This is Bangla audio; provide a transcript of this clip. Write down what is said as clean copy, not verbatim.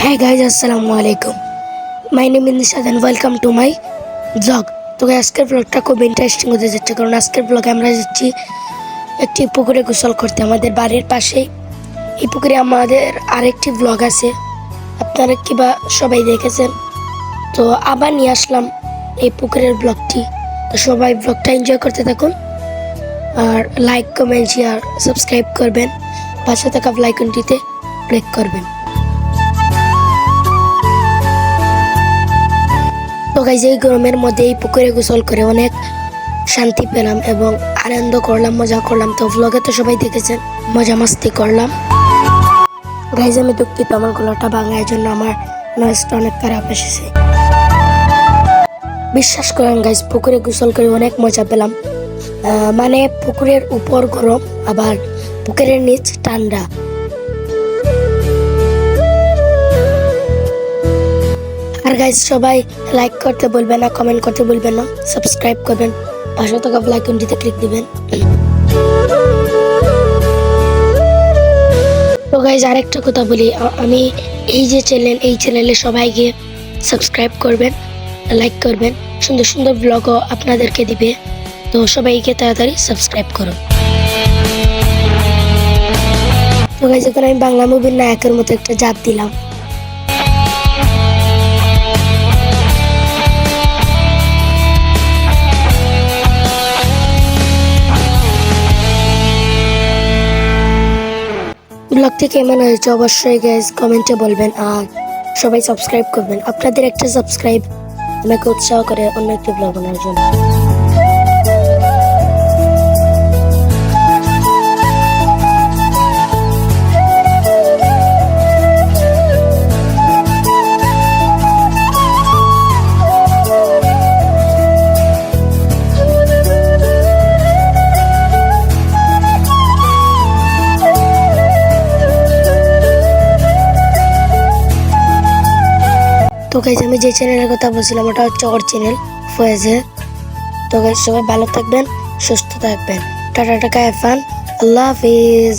Hey guys, Assalamu alaikum. My name is Nishad and welcome to my vlog. তো আজকের ব্লগটা খুব ইন্টারেস্টিং হতে যাচ্ছে, কারণ আজকের ব্লগে আমরা যাচ্ছি একটি পুকুরে গোসল করতে আমাদের বাড়ির পাশেই। এই পুকুরে আমাদের আরেকটি ব্লগ আছে, আপনারা কিবা সবাই দেখেছেন, তো আবার নিয়ে আসলাম এই পুকুরের ব্লগটি। তো সবাই ব্লগটা এনজয় করতে থাকুন আর লাইক কমেন্ট শেয়ার সাবস্ক্রাইব করবেন, পাশে থাকা বেল আইকনটিতে ক্লিক করবেন। তো গাইজ, এই গরমের মধ্যে এই পুকুরে গোসল করে অনেক শান্তি পেলাম এবং আনন্দ করলাম, মজা করলাম। তো ব্লগে তো সবাই দেখেছেন, মজা মাস্তি করলাম। গাইজ, আমি দুঃখিত, আমার গলাটা ভাঙা, এর জন্য আমার নয়েজটা অনেক খারাপ এসেছে। বিশ্বাস করেন গাইজ, পুকুরে গোসল করে অনেক মজা পেলাম। মানে পুকুরের উপর গরম, আবার পুকুরের নিচ ঠান্ডা। আর গাইজ, সবাই লাইক করতে বলবেন না, কমেন্ট করতে বলবেন না, সাবস্ক্রাইব করবেন, পাশে থাকা বেল আইকনটিতে ক্লিক দিবেন। তো গাইজ, আরেকটা কথা বলি, আমি এই যে চ্যানেল, এই চ্যানেলে সবাইকে সাবস্ক্রাইব করবেন, লাইক করবেন, সুন্দর সুন্দর ব্লগও আপনাদেরকে দিবে। তো সবাইকে তাড়াতাড়ি সাবস্ক্রাইব করুন। তো গাইজ, এখন আমি বাংলা মুভির নায়কের মতো একটা জাপ দিলাম। ব্লগটি কেমন হয়েছে অবশ্যই গাইজ কমেন্টে বলবেন, আর সবাই সাবস্ক্রাইব করবেন। আপনাদের একটা সাবস্ক্রাইব আমাকে উৎসাহ করে অন্য একটি ব্লগ বানানোর জন্য। তো গাইজ, আমি যে চ্যানেলের কথা বলছিলাম ওটা হচ্ছে ওর চ্যানেল ফয়েজের। তো গাইজ, সবাই ভালো থাকবেন, সুস্থ থাকবেন। টাটা টাকা এফান, আল্লাহ হাফিজ।